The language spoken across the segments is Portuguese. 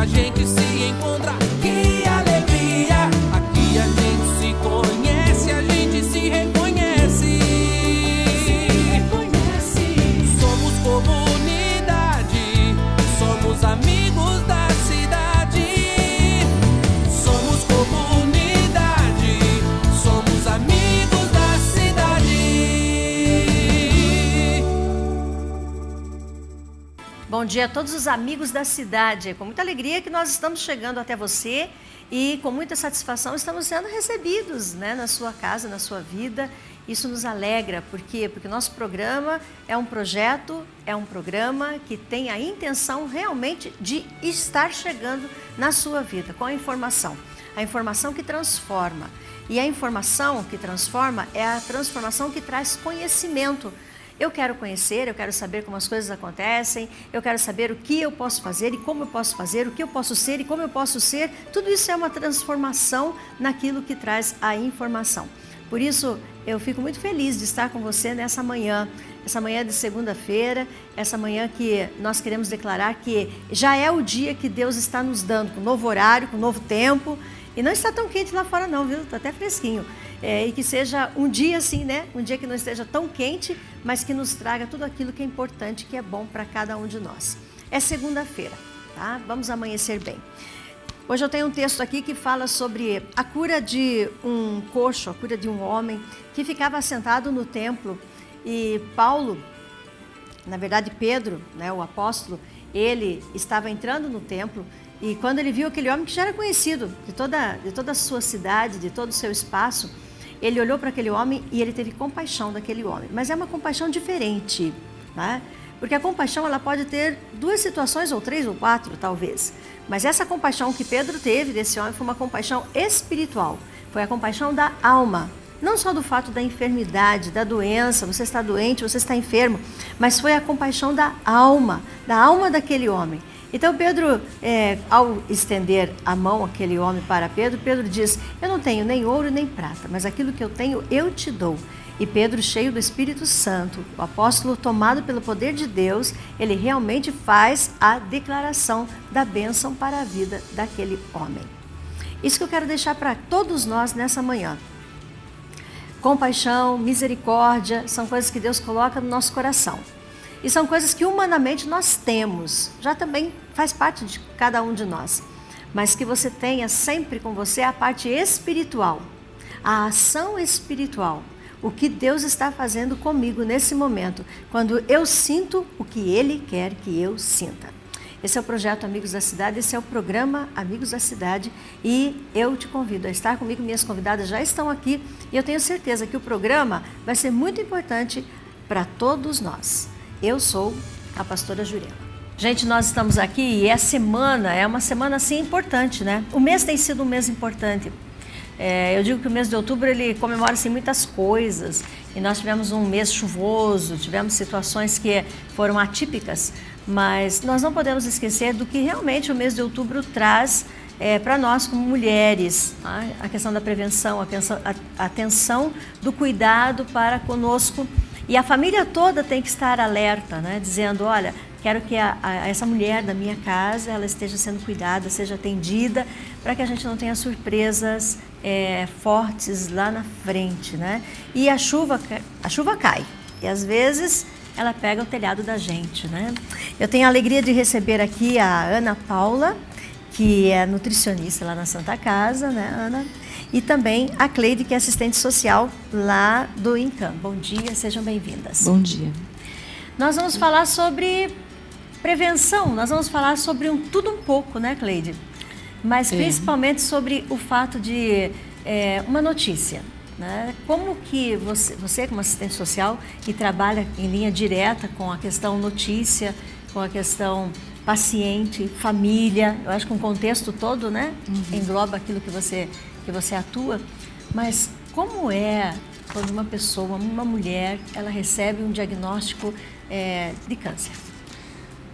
a gente se encontra. Que alegria! Aqui a gente se conhece, a gente se reconhece. Somos comunidade, somos amigos da cidade. Somos comunidade, somos amigos da cidade. Bom dia a todos os amigos da cidade. É com muita alegria que nós estamos chegando até você e com muita satisfação estamos sendo recebidos, né, na sua casa, na sua vida. Isso nos alegra. Por quê? Porque o nosso programa é um projeto, é um programa que tem a intenção realmente de estar chegando na sua vida com a informação que transforma. E a informação que transforma é a transformação que traz conhecimento. Eu quero conhecer, eu quero saber como as coisas acontecem, eu quero saber o que eu posso fazer e como eu posso fazer, o que eu posso ser e como eu posso ser. Tudo isso é uma transformação naquilo que traz a informação. Por isso, eu fico muito feliz de estar com você nessa manhã, essa manhã de segunda-feira, essa manhã que nós queremos declarar que já é o dia que Deus está nos dando, com novo horário, com novo tempo. E não está tão quente lá fora não, viu? Está até fresquinho. E que seja um dia assim, né? Um dia que não esteja tão quente, mas que nos traga tudo aquilo que é importante, que é bom para cada um de nós. É segunda-feira, tá? Vamos amanhecer bem. Hoje eu tenho um texto aqui que fala sobre a cura de um coxo, a cura de um homem que ficava sentado no templo. E Paulo, na verdade Pedro, né, o apóstolo, ele estava entrando no templo. E quando ele viu aquele homem que já era conhecido de toda a sua cidade, de todo o seu espaço, ele olhou para aquele homem e ele teve compaixão daquele homem. Mas é uma compaixão diferente, né? Porque a compaixão ela pode ter duas situações, ou três, ou quatro, talvez. Mas essa compaixão que Pedro teve desse homem foi uma compaixão espiritual. Foi a compaixão da alma. Não só do fato da enfermidade, da doença, você está doente, você está enfermo, mas foi a compaixão da alma daquele homem. Então Pedro, ao estender a mão aquele homem para Pedro, Pedro diz, eu não tenho nem ouro nem prata, mas aquilo que eu tenho eu te dou. E Pedro, cheio do Espírito Santo, o apóstolo tomado pelo poder de Deus, ele realmente faz a declaração da bênção para a vida daquele homem. Isso que eu quero deixar para todos nós nessa manhã. Compaixão, misericórdia, são coisas que Deus coloca no nosso coração. E são coisas que humanamente nós temos, já também faz parte de cada um de nós. Mas que você tenha sempre com você a parte espiritual, a ação espiritual. O que Deus está fazendo comigo nesse momento, quando eu sinto o que Ele quer que eu sinta. Esse é o projeto Amigos da Cidade, esse é o programa Amigos da Cidade e eu te convido a estar comigo, minhas convidadas já estão aqui e eu tenho certeza que o programa vai ser muito importante para todos nós. Eu sou a pastora Jurema. Gente, nós estamos aqui e a semana é uma semana assim importante, né? O mês tem sido um mês importante. Eu digo que o mês de outubro ele comemora assim, muitas coisas e nós tivemos um mês chuvoso, tivemos situações que foram atípicas, mas nós não podemos esquecer do que realmente o mês de outubro traz para nós como mulheres, tá? A questão da prevenção, a atenção do cuidado para conosco e a família toda tem que estar alerta, né? Dizendo, olha, quero que essa mulher da minha casa ela esteja sendo cuidada, seja atendida, para que a gente não tenha surpresas fortes lá na frente, né? E a chuva cai e às vezes ela pega o telhado da gente, né? Eu tenho a alegria de receber aqui a Ana Paula, que é nutricionista lá na Santa Casa, né, Ana? E também a Cleide, que é assistente social lá do INCAM. Bom dia, sejam bem-vindas. Bom dia. Nós vamos falar sobre prevenção, nós vamos falar sobre tudo um pouco, né, Cleide? Mas principalmente sobre o fato de uma notícia, né? Como que você como assistente social que trabalha em linha direta com a questão notícia, com a questão paciente, família, eu acho que um contexto todo, né? Engloba aquilo que você atua, mas como é quando uma pessoa, uma mulher, ela recebe um diagnóstico de câncer?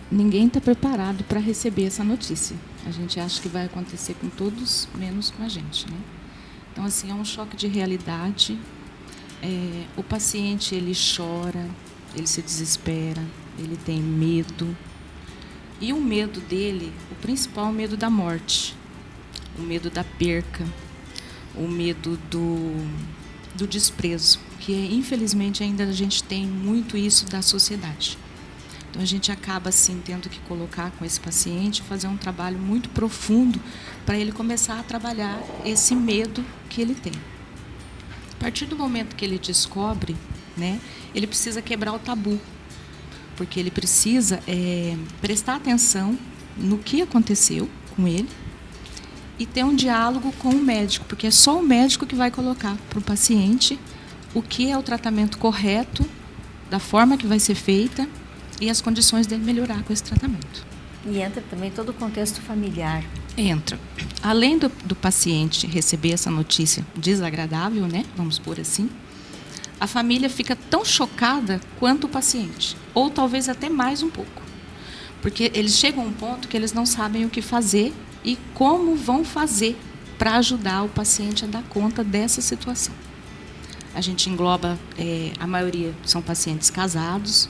Ninguém está preparado para receber essa notícia. A gente acha que vai acontecer com todos, menos com a gente, né? Então, assim, é um choque de realidade. O paciente, ele chora, ele se desespera, ele tem medo. E o medo dele, o principal é o medo da morte, o medo da perca, o medo do desprezo, que infelizmente ainda a gente tem muito isso da sociedade. Então a gente acaba assim tendo que colocar com esse paciente, fazer um trabalho muito profundo para ele começar a trabalhar esse medo que ele tem. A partir do momento que ele descobre, né, ele precisa quebrar o tabu, porque ele precisa prestar atenção no que aconteceu com ele e ter um diálogo com o médico, porque é só o médico que vai colocar para o paciente o que é o tratamento correto, da forma que vai ser feita e as condições dele melhorar com esse tratamento. E entra também todo o contexto familiar. Entra. Além do paciente receber essa notícia desagradável, né, vamos pôr assim, a família fica tão chocada quanto o paciente, ou talvez até mais um pouco. Porque eles chegam a um ponto que eles não sabem o que fazer e como vão fazer para ajudar o paciente a dar conta dessa situação. A gente engloba, a maioria são pacientes casados,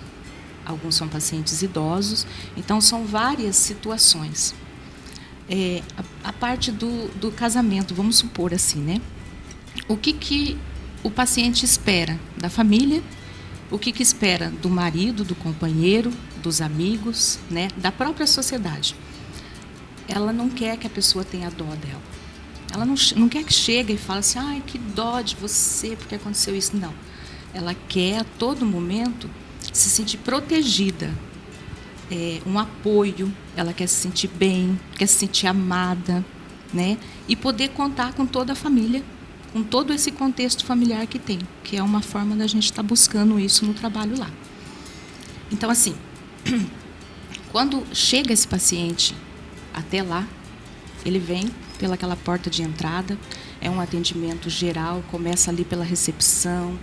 alguns são pacientes idosos, então são várias situações. A parte do casamento, vamos supor assim, né? O que o paciente espera da família, o que espera do marido, do companheiro, dos amigos, né? Da própria sociedade. Ela não quer que a pessoa tenha dó dela. Ela não quer que chegue e fale assim, ai, que dó de você, porque aconteceu isso. Não. Ela quer, a todo momento, se sentir protegida, um apoio, ela quer se sentir bem, quer se sentir amada, né? E poder contar com toda a família, com todo esse contexto familiar que tem, que é uma forma da gente estar buscando isso no trabalho lá. Então, assim, quando chega esse paciente até lá, ele vem pelaquela porta de entrada, é um atendimento geral, começa ali pela recepção,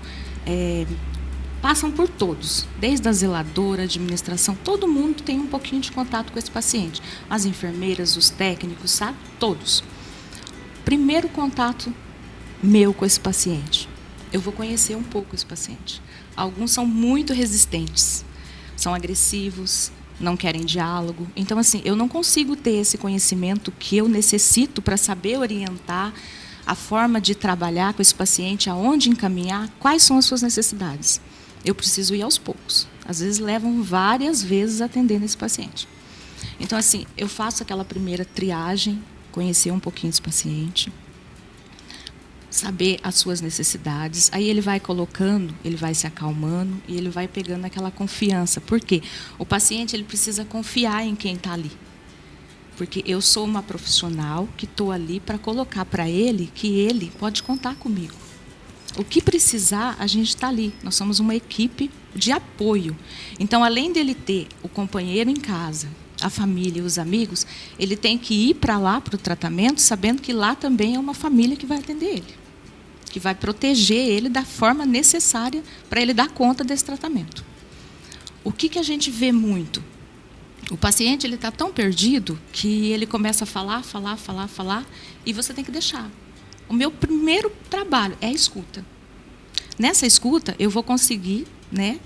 passam por todos, desde a zeladora, a administração, todo mundo tem um pouquinho de contato com esse paciente. As enfermeiras, os técnicos, sabe? Todos. Primeiro contato meu com esse paciente, eu vou conhecer um pouco esse paciente. Alguns são muito resistentes, são agressivos, não querem diálogo. Então, assim, eu não consigo ter esse conhecimento que eu necessito para saber orientar a forma de trabalhar com esse paciente, aonde encaminhar, quais são as suas necessidades. Eu preciso ir aos poucos. Às vezes, levam várias vezes atendendo esse paciente. Então, assim, eu faço aquela primeira triagem, conhecer um pouquinho esse paciente, saber as suas necessidades. Aí ele vai colocando, ele vai se acalmando e ele vai pegando aquela confiança. Por quê? O paciente ele precisa confiar em quem está ali. Porque eu sou uma profissional que estou ali para colocar para ele que ele pode contar comigo. O que precisar, a gente está ali. Nós somos uma equipe de apoio. Então, além dele ter o companheiro em casa, a família e os amigos, ele tem que ir para lá, para o tratamento, sabendo que lá também é uma família que vai atender ele, que vai proteger ele da forma necessária para ele dar conta desse tratamento. O que a gente vê muito? O paciente ele está tão perdido que ele começa a falar, e você tem que deixar. O meu primeiro trabalho é a escuta. Nessa escuta, eu vou conseguir, né,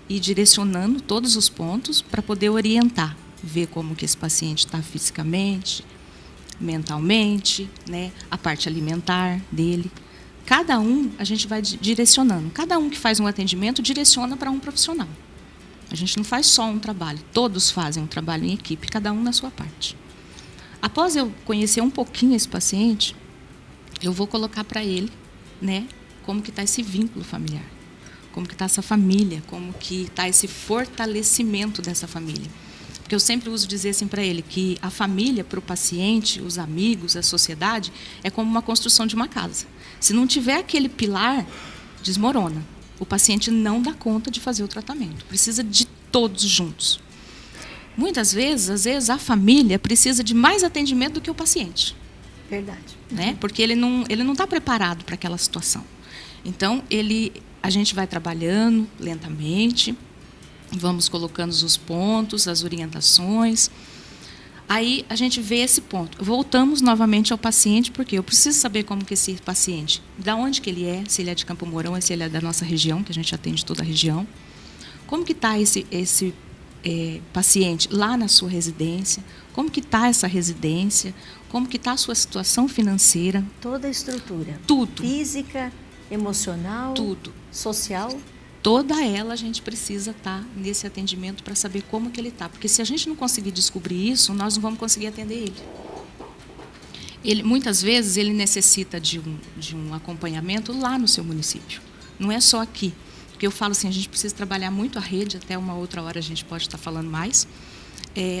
ir direcionando todos os pontos para poder orientar, ver como que esse paciente está fisicamente, mentalmente, né, a parte alimentar dele. Cada um, a gente vai direcionando. Cada um que faz um atendimento direciona para um profissional. A gente não faz só um trabalho, todos fazem um trabalho em equipe, cada um na sua parte. Após eu conhecer um pouquinho esse paciente, eu vou colocar para ele, né, como que está esse vínculo familiar, como que está essa família, como que está esse fortalecimento dessa família. Porque eu sempre uso dizer assim para ele que a família para o paciente, os amigos, a sociedade, é como uma construção de uma casa. Se não tiver aquele pilar, desmorona. O paciente não dá conta de fazer o tratamento. Precisa de todos juntos. Muitas vezes, às vezes, a família precisa de mais atendimento do que o paciente. Verdade. Né? Porque ele não está preparado para aquela situação. Então, a gente vai trabalhando lentamente, vamos colocando os pontos, as orientações. Aí a gente vê esse ponto. Voltamos novamente ao paciente, porque eu preciso saber como que esse paciente, da onde que ele é, se ele é de Campo Mourão, se ele é da nossa região, que a gente atende toda a região. Como que está esse paciente lá na sua residência, como que está essa residência, como que está a sua situação financeira. Toda a estrutura. Tudo. Física, emocional, tudo. social. Toda ela a gente precisa estar nesse atendimento para saber como que ele está. Porque se a gente não conseguir descobrir isso, nós não vamos conseguir atender ele. Muitas vezes ele necessita de um acompanhamento lá no seu município. Não é só aqui. Porque eu falo assim, a gente precisa trabalhar muito a rede, até uma outra hora a gente pode estar falando mais.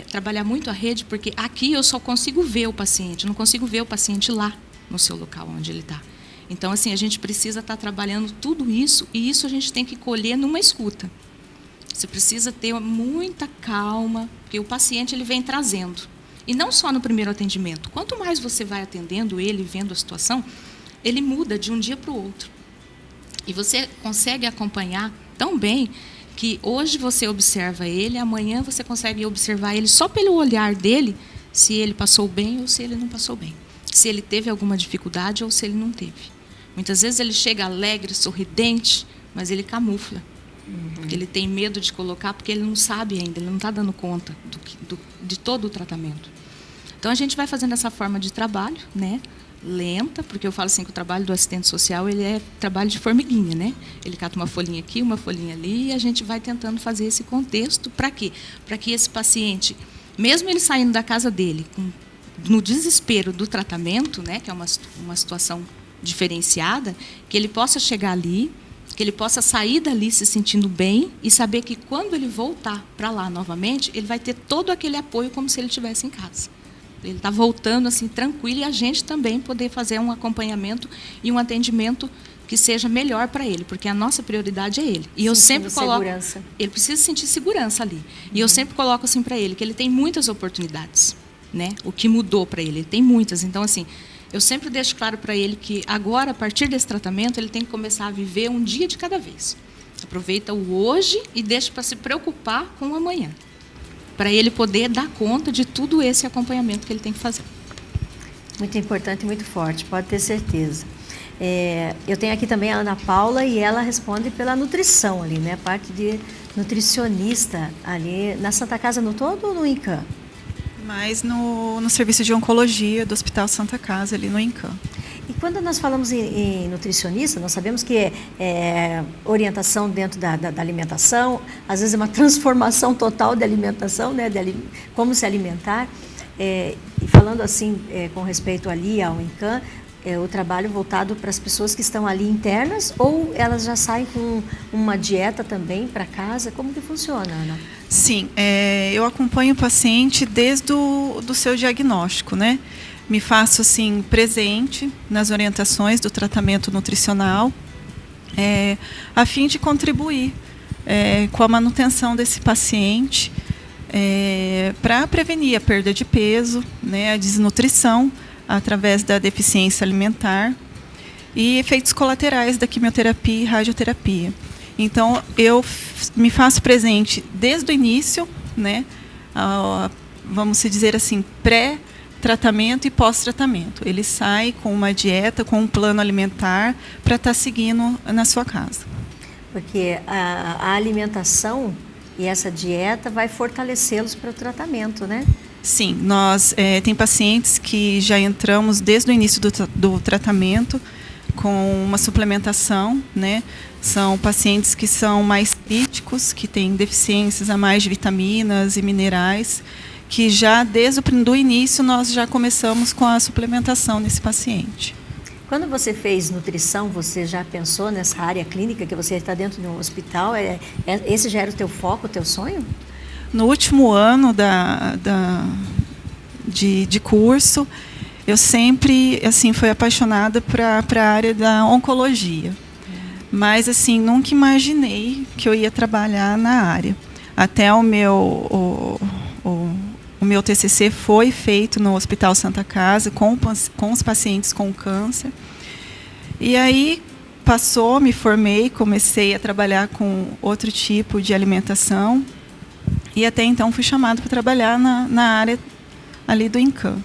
Trabalhar muito a rede, porque aqui eu só consigo ver o paciente, não consigo ver o paciente lá no seu local onde ele está. Então, assim, a gente precisa estar trabalhando tudo isso, e isso a gente tem que colher numa escuta. Você precisa ter muita calma, porque o paciente ele vem trazendo. E não só no primeiro atendimento. Quanto mais você vai atendendo ele, vendo a situação, ele muda de um dia para o outro. E você consegue acompanhar tão bem que hoje você observa ele, amanhã você consegue observar ele só pelo olhar dele, se ele passou bem ou se ele não passou bem. Se ele teve alguma dificuldade ou se ele não teve. Muitas vezes ele chega alegre, sorridente, mas ele camufla. Ele tem medo de colocar porque ele não sabe ainda, ele não está dando conta de todo o tratamento. Então, a gente vai fazendo essa forma de trabalho, né? Lenta, porque eu falo assim que o trabalho do assistente social ele é trabalho de formiguinha, né? Ele cata uma folhinha aqui, uma folhinha ali, e a gente vai tentando fazer esse contexto. Para quê? Para que esse paciente, mesmo ele saindo da casa dele, no desespero do tratamento, né? Que é uma situação diferenciada, que ele possa chegar ali, que ele possa sair dali se sentindo bem e saber que quando ele voltar para lá novamente, ele vai ter todo aquele apoio como se ele estivesse em casa. Ele está voltando assim tranquilo, e a gente também poder fazer um acompanhamento e um atendimento que seja melhor para ele, porque a nossa prioridade é ele. E eu sempre coloco, segurança. Ele precisa sentir segurança ali. E eu sempre coloco assim para ele que ele tem muitas oportunidades, né? O que mudou para ele tem muitas. Então, assim, eu sempre deixo claro para ele que agora, a partir desse tratamento, ele tem que começar a viver um dia de cada vez. Aproveita o hoje e deixa para se preocupar com o amanhã, para ele poder dar conta de tudo esse acompanhamento que ele tem que fazer. Muito importante e muito forte, pode ter certeza. Eu tenho aqui também a Ana Paula, e ela responde pela nutrição ali, né? Parte de nutricionista ali na Santa Casa no todo ou no INCAM? Mas no serviço de oncologia do Hospital Santa Casa, ali no INCAM. E quando nós falamos em nutricionista, nós sabemos que é orientação dentro da alimentação, às vezes é uma transformação total de alimentação, né, como se alimentar. E falando assim, com respeito ali ao INCAM, o trabalho voltado para as pessoas que estão ali internas, ou elas já saem com uma dieta também para casa? Como que funciona, Ana? Sim, eu acompanho o paciente desde do seu diagnóstico, né? Me faço assim presente nas orientações do tratamento nutricional, a fim de contribuir com a manutenção desse paciente, para prevenir a perda de peso, né, a desnutrição através da deficiência alimentar e efeitos colaterais da quimioterapia e radioterapia. Então, eu me faço presente desde o início, né, vamos dizer assim, pré-tratamento e pós-tratamento. Ele sai com uma dieta, com um plano alimentar para estar seguindo na sua casa. Porque a alimentação e essa dieta vai fortalecê-los para o tratamento, né? Sim, nós tem pacientes que já entramos desde o início do tratamento com uma suplementação, né? São pacientes que são mais críticos, que têm deficiências a mais de vitaminas e minerais, que já desde o início nós já começamos com a suplementação nesse paciente. Quando você fez nutrição, você já pensou nessa área clínica, que você está dentro de um hospital? Esse já era o teu foco, o teu sonho? No último ano de curso, eu sempre assim fui apaixonada para a área da oncologia. Mas assim, nunca imaginei que eu ia trabalhar na área. Até o meu TCC foi feito no Hospital Santa Casa com os pacientes com câncer. E aí passou, me formei, comecei a trabalhar com outro tipo de alimentação. E até então fui chamada para trabalhar na área ali do INCAM.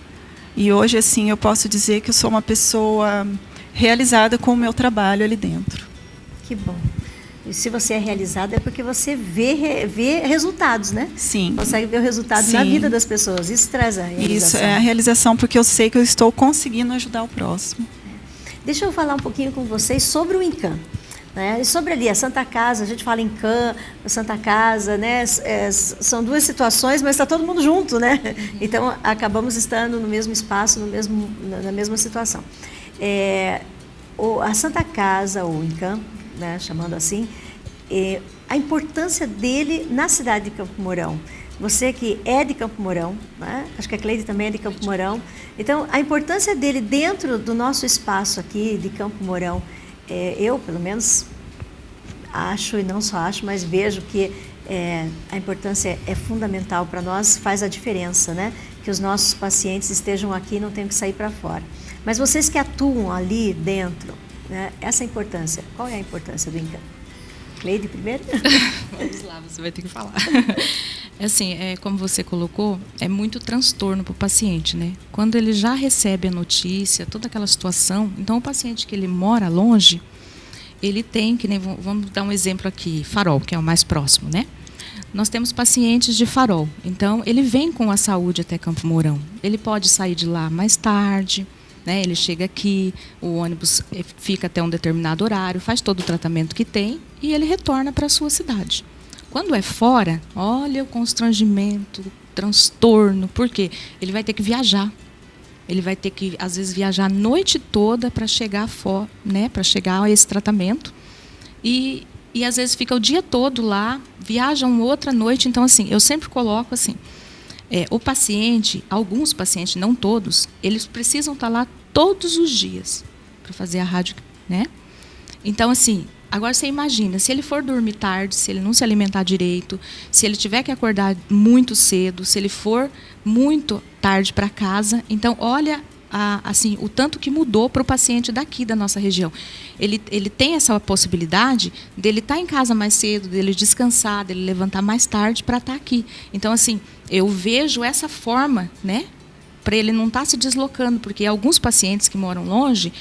E hoje, assim, eu posso dizer que eu sou uma pessoa realizada com o meu trabalho ali dentro. Que bom. se você é realizado, é porque você vê resultados, né? Sim. Consegue ver o resultado na vida das pessoas. Isso traz a realização. Isso é a realização, porque eu sei que eu estou conseguindo ajudar o próximo. Deixa eu falar um pouquinho com vocês sobre o INCAM. Né? E sobre ali a Santa Casa, a gente fala em INCAM, a Santa Casa, né? São duas situações, mas está todo mundo junto, né? Então acabamos estando no mesmo espaço, na mesma situação. A Santa Casa, ou INCAM, né? Chamando assim, a importância dele na cidade de Campo Mourão. Você que é de Campo Mourão, né? Acho que a Cleide também é de Campo Mourão. Então, a importância dele dentro do nosso espaço aqui de Campo Mourão, eu, pelo menos, acho, e não só acho, mas vejo que a importância é fundamental para nós, faz a diferença, né? Que os nossos pacientes estejam aqui e não tenham que sair para fora. Mas vocês que atuam ali dentro, né? Essa importância, qual é a importância do INCAM? Cleide, primeiro? Vamos lá, você vai ter que falar. Assim, como você colocou, é muito transtorno para o paciente, né? Quando ele já recebe a notícia, toda aquela situação, então o paciente que ele mora longe, ele tem, que nem, vamos dar um exemplo aqui, Farol, que é o mais próximo, né? Nós temos pacientes de Farol, então ele vem com a saúde até Campo Mourão. Ele pode sair de lá mais tarde, né? Ele chega aqui, o ônibus fica até um determinado horário, faz todo o tratamento que tem e ele retorna para a sua cidade. Quando é fora, olha o constrangimento, o transtorno, porque ele vai ter que viajar. Ele vai ter que, às vezes, viajar a noite toda para chegar fora, né, para chegar a esse tratamento. E às vezes fica o dia todo lá, viaja uma outra noite. Então, assim, eu sempre coloco assim, o paciente, alguns pacientes, não todos, eles precisam estar lá todos os dias para fazer a rádio, né? Então, assim, agora você imagina, se ele for dormir tarde, se ele não se alimentar direito, se ele tiver que acordar muito cedo, se ele for muito tarde para casa, então olha assim, o tanto que mudou para o paciente daqui da nossa região. Ele tem essa possibilidade dele estar em casa mais cedo, dele descansar, dele levantar mais tarde para estar aqui. Então, assim, eu vejo essa forma, né? Para ele não estar se deslocando, porque alguns pacientes que moram longe,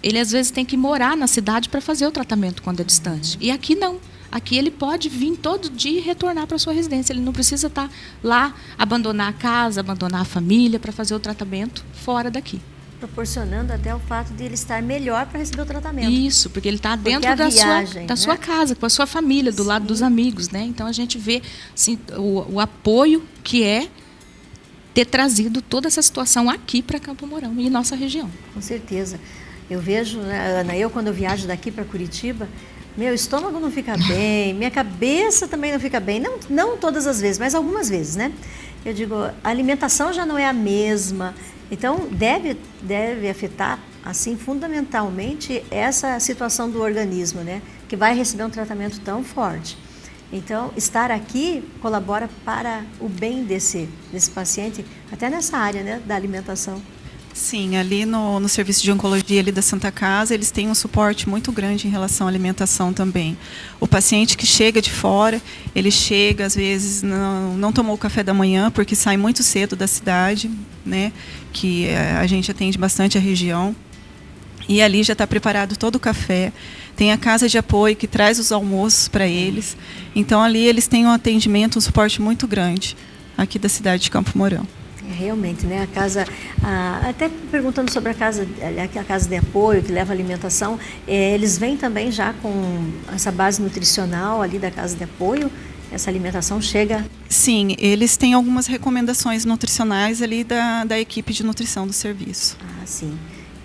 ele às vezes tem que morar na cidade para fazer o tratamento quando é distante. E aqui não. Aqui ele pode vir todo dia e retornar para a sua residência. Ele não precisa estar lá, abandonar a casa, abandonar a família para fazer o tratamento fora daqui. Proporcionando até o fato de ele estar melhor para receber o tratamento. Isso, porque ele está dentro da sua casa, com a sua família, do lado dos amigos, né? Então a gente vê assim, o apoio que é ter trazido toda essa situação aqui para Campo Mourão e nossa região. Com certeza. Eu vejo, né, Ana, quando eu viajo daqui para Curitiba, meu estômago não fica bem, minha cabeça também não fica bem, não todas as vezes, mas algumas vezes, né? Eu digo, a alimentação já não é a mesma, então deve afetar, assim, fundamentalmente essa situação do organismo, né? Que vai receber um tratamento tão forte. Então, estar aqui colabora para o bem desse paciente, até nessa área, né, da alimentação. Sim, ali no serviço de oncologia ali da Santa Casa, eles têm um suporte muito grande em relação à alimentação também. O paciente que chega de fora, ele chega, às vezes, não tomou o café da manhã, porque sai muito cedo da cidade, né, que a gente atende bastante a região, e ali já está preparado todo o café. Tem a casa de apoio que traz os almoços para eles. Então, ali eles têm um atendimento, um suporte muito grande aqui da cidade de Campo Mourão. Realmente, né? A casa, até perguntando sobre a casa de apoio que leva alimentação, eles vêm também já com essa base nutricional ali da casa de apoio. Essa alimentação chega? Sim, eles têm algumas recomendações nutricionais ali da equipe de nutrição do serviço. Ah, sim.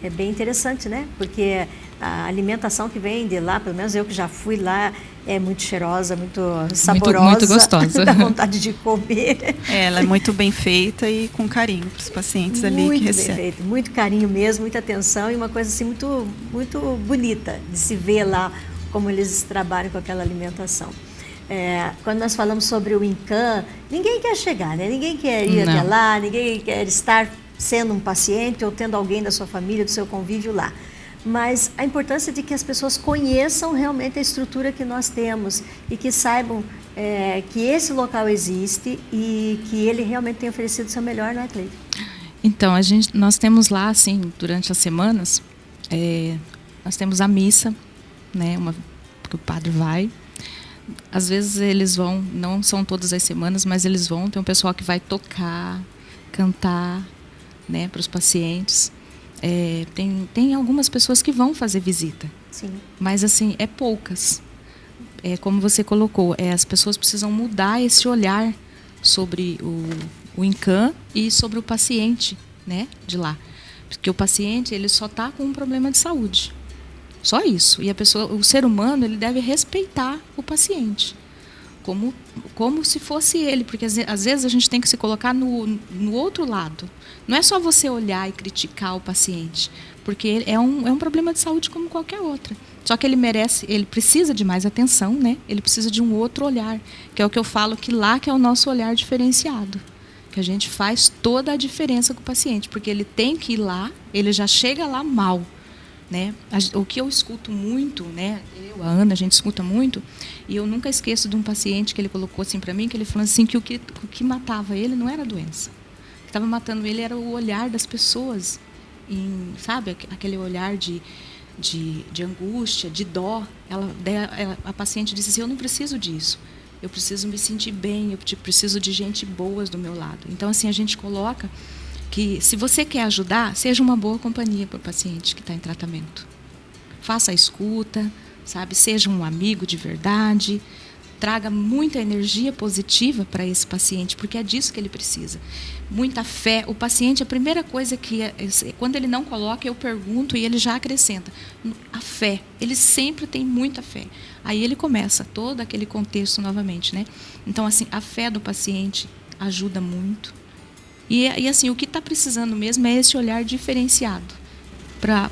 É bem interessante, né? Porque a alimentação que vem de lá, pelo menos eu que já fui lá, é muito cheirosa, muito saborosa. Muito gostosa. Dá vontade de comer. Ela é muito bem feita e com carinho para os pacientes ali que recebem. Muito bem feita, muito carinho mesmo, muita atenção e uma coisa assim muito, muito bonita de se ver lá como eles trabalham com aquela alimentação. Quando nós falamos sobre o INCAM, ninguém quer chegar, né? Ninguém quer ir até lá, ninguém quer estar sendo um paciente ou tendo alguém da sua família, do seu convívio lá. Mas a importância de que as pessoas conheçam realmente a estrutura que nós temos e que saibam que esse local existe e que ele realmente tem oferecido o seu melhor, não é, Cleide? Então, nós temos lá, assim, durante as semanas, nós temos a missa, né, porque o padre vai. Às vezes eles vão, não são todas as semanas, mas eles vão. Tem um pessoal que vai tocar, cantar, né, para os pacientes. Tem algumas pessoas que vão fazer visita. Sim. Mas, assim, poucas. Como você colocou, as pessoas precisam mudar esse olhar sobre o INCAN e sobre o paciente, né, de lá. Porque o paciente, ele só está com um problema de saúde. Só isso. E o ser humano, ele deve respeitar o paciente. Como se fosse ele. Porque, às vezes, a gente tem que se colocar no outro lado. Não é só você olhar e criticar o paciente. Porque é um problema de saúde como qualquer outra. Só que ele precisa de mais atenção, né? Ele precisa de um outro olhar. Que é o que eu falo que lá que é o nosso olhar diferenciado. Que a gente faz toda a diferença com o paciente. Porque ele tem que ir lá, ele já chega lá mal. Né? O que eu escuto muito, né? A Ana, a gente escuta muito, e eu nunca esqueço de um paciente que ele colocou assim para mim, que ele falou assim que o que matava ele não era a doença. O que estava matando ele era o olhar das pessoas, sabe? Aquele olhar de angústia, de dó. A paciente disse assim, eu não preciso disso. Eu preciso me sentir bem, eu preciso de gente boas do meu lado. Então, assim, a gente coloca que se você quer ajudar, seja uma boa companhia para o paciente que está em tratamento. Faça a escuta, sabe? Seja um amigo de verdade, traga muita energia positiva para esse paciente, porque é disso que ele precisa. Muita fé. O paciente, a primeira coisa que, quando ele não coloca, eu pergunto e ele já acrescenta. A fé. Ele sempre tem muita fé. Aí ele começa todo aquele contexto novamente, né? Então, assim, a fé do paciente ajuda muito. E assim, o que está precisando mesmo é esse olhar diferenciado para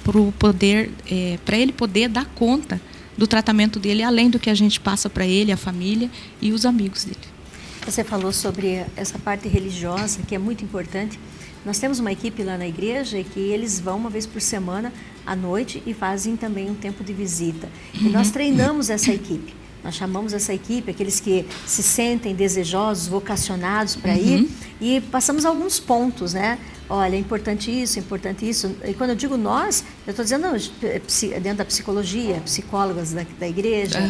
ele poder dar conta do tratamento dele, além do que a gente passa para ele, a família e os amigos dele. Você falou sobre essa parte religiosa, que é muito importante. Nós temos uma equipe lá na igreja que eles vão uma vez por semana à noite e fazem também um tempo de visita. E nós treinamos essa equipe. Nós chamamos essa equipe, aqueles que se sentem desejosos, vocacionados para ir, e passamos alguns pontos, né? Olha, é importante isso, é importante isso. E quando eu digo nós, eu estou dizendo dentro da psicologia, psicólogas da igreja,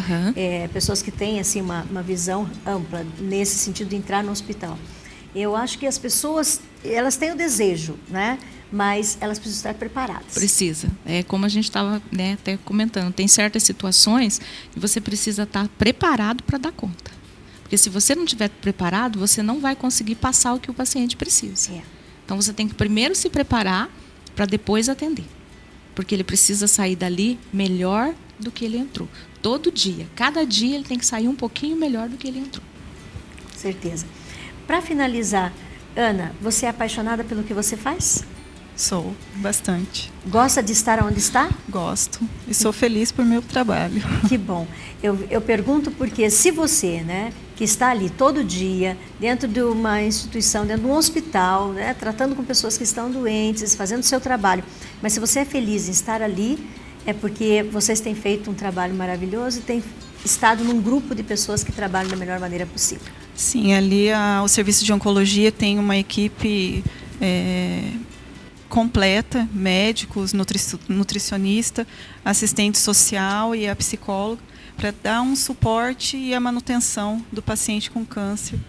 pessoas que têm assim, uma visão ampla nesse sentido de entrar no hospital. Eu acho que as pessoas, elas têm o desejo, né? Mas elas precisam estar preparadas. Precisa. Como a gente estava, né, até comentando, tem certas situações que você precisa estar preparado para dar conta. Porque se você não estiver preparado, você não vai conseguir passar o que o paciente precisa. Então você tem que primeiro se preparar para depois atender. Porque ele precisa sair dali melhor do que ele entrou. Todo dia, cada dia ele tem que sair um pouquinho melhor do que ele entrou. Certeza. Para finalizar, Ana, você é apaixonada pelo que você faz? Sou, bastante. Gosta de estar onde está? Gosto. E sou feliz por meu trabalho. Que bom. Eu pergunto porque se você, né, que está ali todo dia, dentro de uma instituição, dentro de um hospital, né, tratando com pessoas que estão doentes, fazendo o seu trabalho, mas se você é feliz em estar ali, é porque vocês têm feito um trabalho maravilhoso e têm estado num grupo de pessoas que trabalham da melhor maneira possível. Sim, ali o serviço de oncologia tem uma equipe completa, médicos, nutricionista, assistente social e a psicóloga, para dar um suporte e a manutenção do paciente com câncer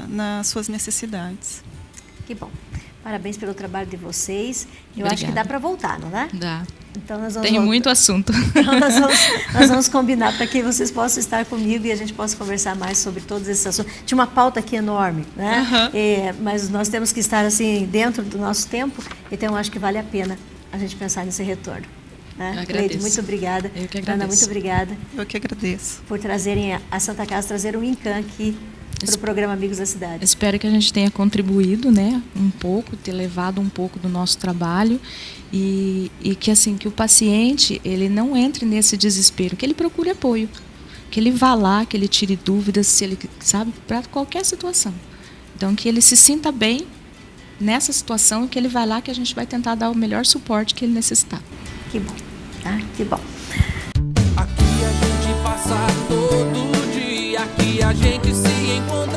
nas suas necessidades. Que bom. Parabéns pelo trabalho de vocês. Eu Obrigada. acho que dá para voltar, não é? Dá. Então nós vamos Tem muito assunto. Então nós vamos combinar para que vocês possam estar comigo e a gente possa conversar mais sobre todos esses assuntos. Tinha uma pauta aqui enorme, né? Mas nós temos que estar assim dentro do nosso tempo, então eu acho que vale a pena a gente pensar nesse retorno. Né? Cleide, muito obrigada. Eu que agradeço. Ana, muito obrigada. Eu que agradeço. Por trazerem a Santa Casa, trazer o INCAN aqui para o programa Amigos da Cidade. Espero que a gente tenha contribuído, né, um pouco, ter levado um pouco do nosso trabalho e que assim que o paciente ele não entre nesse desespero, que ele procure apoio, que ele vá lá, que ele tire dúvidas, se ele sabe, para qualquer situação. Então que ele se sinta bem nessa situação e que ele vai lá que a gente vai tentar dar o melhor suporte que ele necessitar. Que bom, tá? Que bom. Aqui a gente passa todo dia, aqui a gente se encontra.